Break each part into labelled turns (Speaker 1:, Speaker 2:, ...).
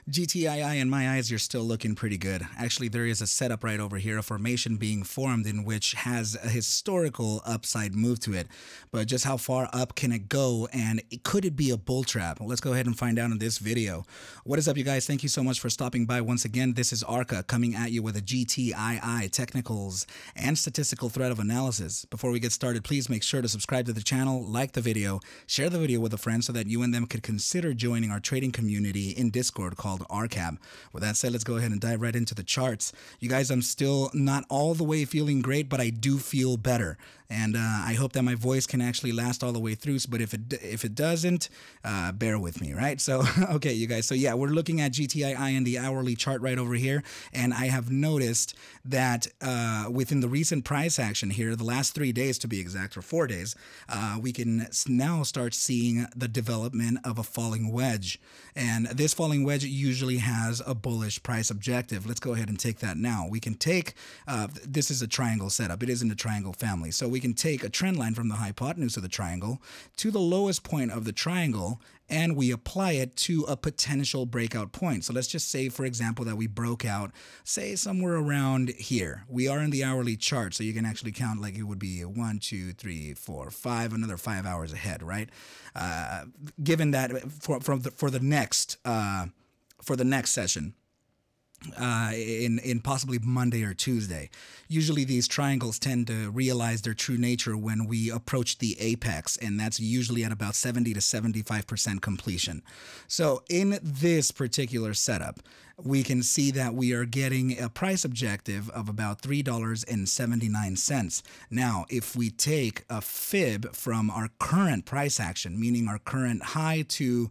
Speaker 1: GTii, in my eyes, you're still looking pretty good. Actually, there is a setup right over here, a formation being formed in which has a historical upside move to it. But just how far up can it go, and could it be a bull trap? Well, let's go ahead and find out in this video. What is up, you guys? Thank you so much for stopping by once again. This is ARCa coming at you with a GTii technicals and statistical thread of analysis. Before we get started, please make sure to subscribe to the channel, like the video, share the video with a friend so that you and them could consider joining our trading community in Discord called ARCa. With that said, let's go ahead and dive right into the charts. You guys, I'm still not all the way feeling great, but I do feel better. And I hope that my voice can actually last all the way through. But if it doesn't, bear with me, right? So, okay, you guys. So yeah, we're looking at GTii in the hourly chart right over here. And I have noticed that within the recent price action here, the last 3 days to be exact, or 4 days, we can now start seeing the development of a falling wedge. And this falling wedge usually has a bullish price objective. Let's go ahead and take that now. We can take, this is a triangle setup. It is in the triangle family. So we can take a trend line from the hypotenuse of the triangle to the lowest point of the triangle, and we apply it to a potential breakout point. So let's just say, for example, that we broke out, say somewhere around here. We are in the hourly chart, so you can actually count like it would be 1, 2, 3, 4, 5, another 5 hours ahead, right? Given that for the next session, in possibly Monday or Tuesday. Usually these triangles tend to realize their true nature when we approach the apex, and that's usually at about 70 to 75% completion. So in this particular setup, we can see that we are getting a price objective of about $3.79. Now, if we take a fib from our current price action, meaning our current high to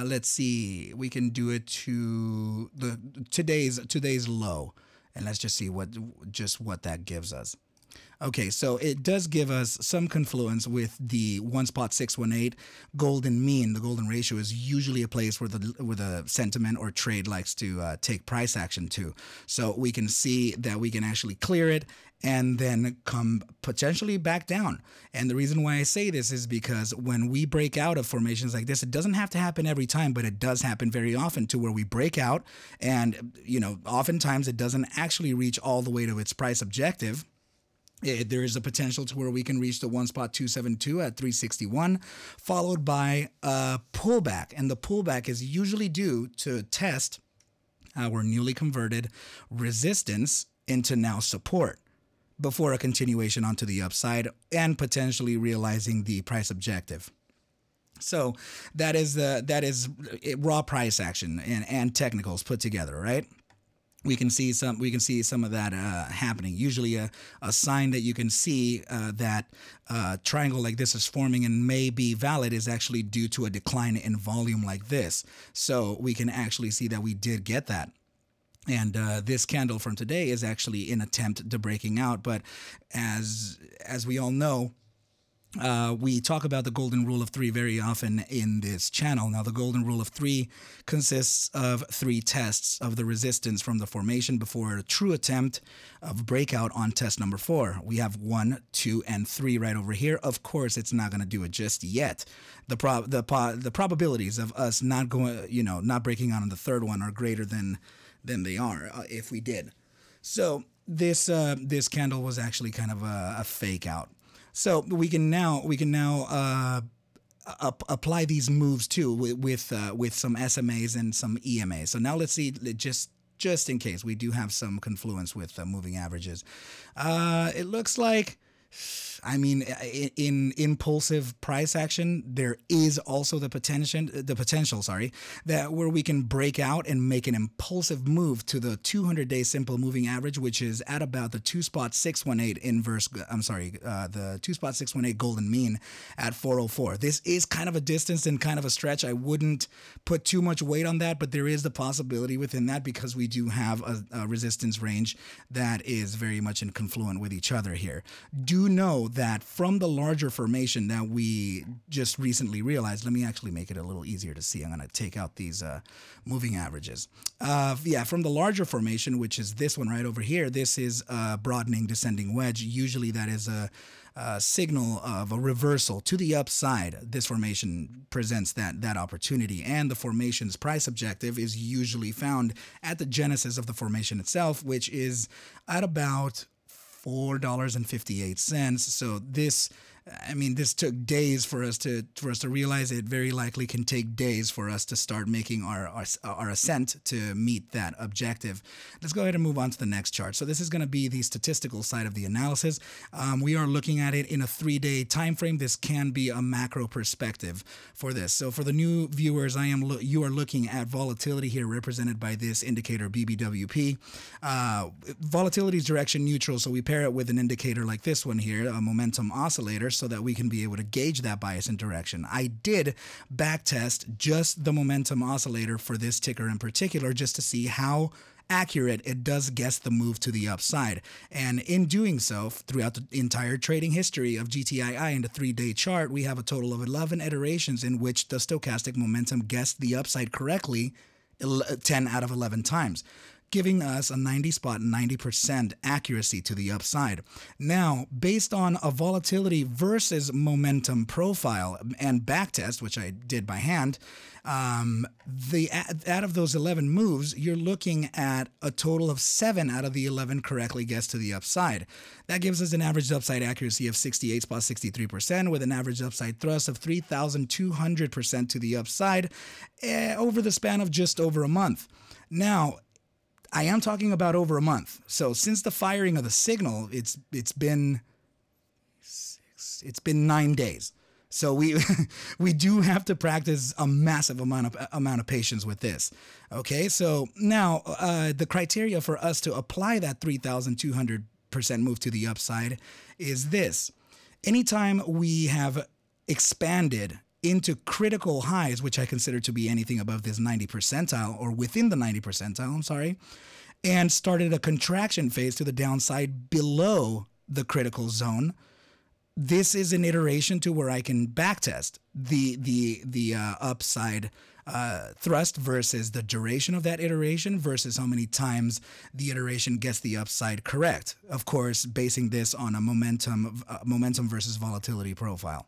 Speaker 1: let's see, we can do it to today's low, and let's just see what that gives us. Okay, so it does give us some confluence with the 1.618 golden mean. The golden ratio is usually a place where the sentiment or trade likes to take price action to. So we can see that we can actually clear it and then come potentially back down. And the reason why I say this is because when we break out of formations like this, it doesn't have to happen every time, but it does happen very often to where we break out, and oftentimes it doesn't actually reach all the way to its price objective. There is a potential to where we can reach the 1.272 at 361, followed by a pullback. And the pullback is usually due to test our newly converted resistance into now support before a continuation onto the upside and potentially realizing the price objective. So that is raw price action and technicals put together, right? We can see some of that happening. Usually a sign that you can see that triangle like this is forming and may be valid is actually due to a decline in volume like this. So we can actually see that we did get that. And this candle from today is actually an attempt to breaking out. But as we all know, we talk about the golden rule of 3 very often in this channel. Now, the golden rule of 3 consists of 3 tests of the resistance from the formation before a true attempt of breakout on test number 4. We have 1, 2, and 3 right over here. Of course, it's not going to do it just yet. The probabilities of us not breaking out on the third one are greater than they are if we did. So this candle was actually kind of a fake out. So we can now apply these moves too with some SMAs and some EMAs. So now let's see, just in case we do have some confluence with moving averages. It looks like, I mean, in impulsive price action, there is also the potential, that where we can break out and make an impulsive move to the 200-day simple moving average, which is at about the 2.618 inverse. The 2.618 golden mean at 404. This is kind of a distance and kind of a stretch. I wouldn't put too much weight on that, but there is the possibility within that because we do have a resistance range that is very much in confluent with each other here. Do do know that from the larger formation that we just recently realized, let me actually make it a little easier to see. I'm going to take out these moving averages. From the larger formation, which is this one right over here, this is a broadening descending wedge. Usually that is a signal of a reversal to the upside. This formation presents that opportunity, and the formation's price objective is usually found at the genesis of the formation itself, which is at about $4.58. So this took days for us to realize. It very likely can take days for us to start making our ascent to meet that objective. Let's go ahead and move on to the next chart. So this is going to be the statistical side of the analysis. We are looking at it in a 3-day time frame. This can be a macro perspective for this. So for the new viewers, you are looking at volatility here, represented by this indicator BBWP. Volatility is direction neutral, so we pair it with an indicator like this one here, a momentum oscillator, so that we can be able to gauge that bias in direction. I did backtest just the momentum oscillator for this ticker in particular, just to see how accurate it does guess the move to the upside. And in doing so, throughout the entire trading history of GTii in the 3-day chart, we have a total of 11 iterations in which the stochastic momentum guessed the upside correctly 10 out of 11 times, giving us a 90% accuracy to the upside. Now, based on a volatility versus momentum profile and backtest, which I did by hand, out of those 11 moves, you're looking at a total of 7 out of the 11 correctly guessed to the upside. That gives us an average upside accuracy of 68.63% with an average upside thrust of 3,200% to the upside over the span of just over a month. Now, I am talking about over a month. So since the firing of the signal, it's been 9 days. So we do have to practice a massive amount of patience with this. Okay, so now the criteria for us to apply that 3,200% move to the upside is this: anytime we have expanded into critical highs, which I consider to be anything above this 90 percentile or within the 90 percentile, and started a contraction phase to the downside below the critical zone, this is an iteration to where I can backtest the upside thrust versus the duration of that iteration versus how many times the iteration gets the upside correct. Of course, basing this on a momentum versus volatility profile.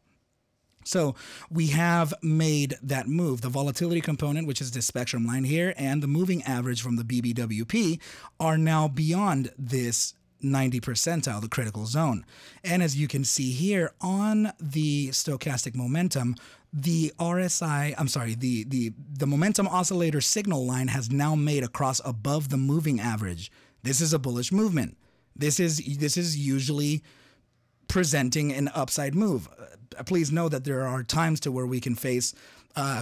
Speaker 1: So we have made that move. The volatility component, which is the spectrum line here, and the moving average from the BBWP are now beyond this 90 percentile, the critical zone. And as you can see here on the stochastic momentum, the the momentum oscillator signal line has now made a cross above the moving average. This is a bullish movement. This is usually presenting an upside move. Please know that there are times to where we can face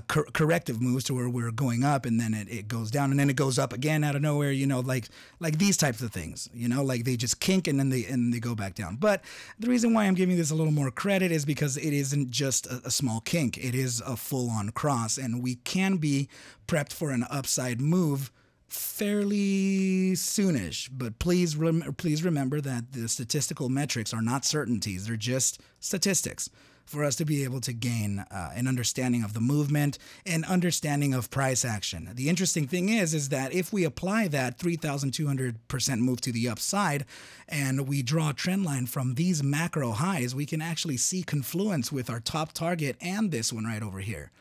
Speaker 1: corrective moves to where we're going up and then it goes down and then it goes up again out of nowhere, like these types of things, like they just kink and then they go back down. But the reason why I'm giving this a little more credit is because it isn't just a small kink. It is a full-on cross, and we can be prepped for an upside move fairly soonish. But please remember that the statistical metrics are not certainties. They're just statistics for us to be able to gain an understanding of the movement and understanding of price action. The interesting thing is that if we apply that 3,200% move to the upside and we draw a trend line from these macro highs, we can actually see confluence with our top target and this one right over here.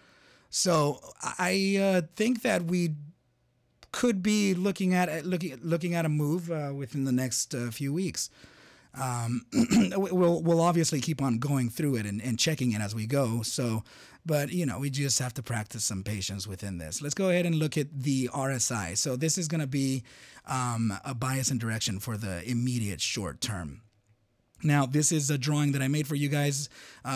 Speaker 1: So I think that we could be looking at a move within the next few weeks. We'll obviously keep on going through it and checking it as we go. So, but we just have to practice some patience within this. Let's go ahead and look at the RSI. So this is going to be a bias and direction for the immediate short term. Now, this is a drawing that I made for you guys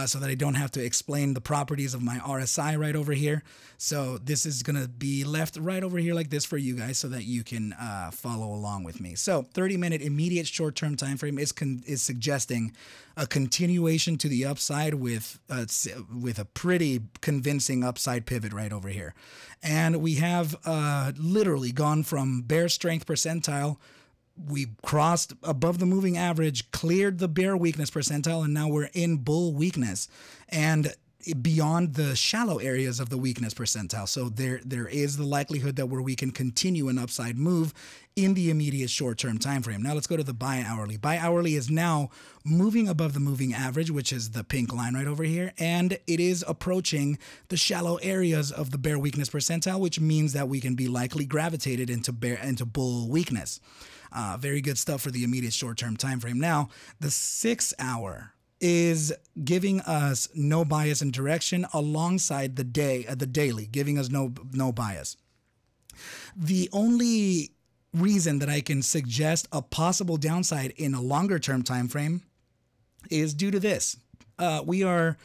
Speaker 1: so that I don't have to explain the properties of my RSI right over here. So this is going to be left right over here like this for you guys so that you can follow along with me. So 30-minute immediate short-term time frame is suggesting a continuation to the upside with a pretty convincing upside pivot right over here. And we have literally gone from bear strength percentile we crossed above the moving average, cleared the bear weakness percentile, and now we're in bull weakness and beyond the shallow areas of the weakness percentile. So there is the likelihood that where we can continue an upside move in the immediate short-term time frame. Now let's go to the buy hourly. Buy hourly is now moving above the moving average, which is the pink line right over here, and it is approaching the shallow areas of the bear weakness percentile, which means that we can be likely gravitated into bull weakness. Very good stuff for the immediate short-term time frame. Now, the 6-hour is giving us no bias in direction alongside the daily, giving us no bias. The only reason that I can suggest a possible downside in a longer-term time frame is due to this. We are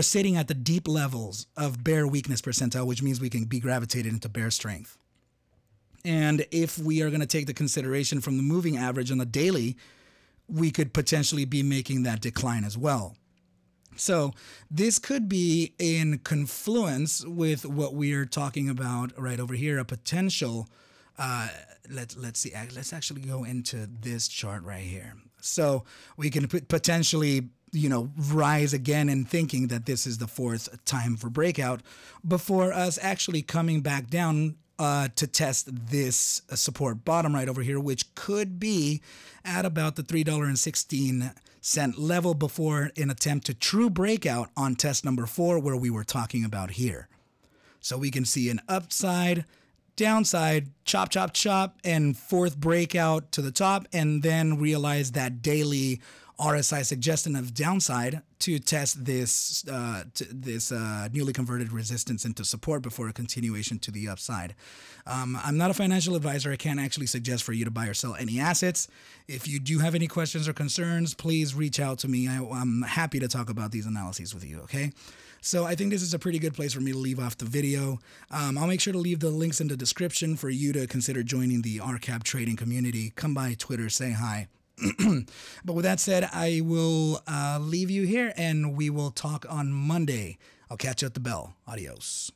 Speaker 1: sitting at the deep levels of bear weakness percentile, which means we can be gravitated into bear strength. And if we are going to take the consideration from the moving average on the daily, we could potentially be making that decline as well. So this could be in confluence with what we are talking about right over here, a potential, let's see, let's actually go into this chart right here. So we can potentially, rise again in thinking that this is the fourth time for breakout before us actually coming back down to test this support bottom right over here, which could be at about the $3.16 level before an attempt to true breakout on test number 4, where we were talking about here. So we can see an upside, downside, chop, chop, chop, and fourth breakout to the top, and then realize that daily RSI suggestion of downside to test this newly converted resistance into support before a continuation to the upside. I'm not a financial advisor. I can't actually suggest for you to buy or sell any assets. If you do have any questions or concerns, please reach out to me. I'm happy to talk about these analyses with you, okay? So I think this is a pretty good place for me to leave off the video. I'll make sure to leave the links in the description for you to consider joining the ARCa trading community. Come by Twitter, say hi. But with that said, I will leave you here and we will talk on Monday. I'll catch you at the bell. Adios.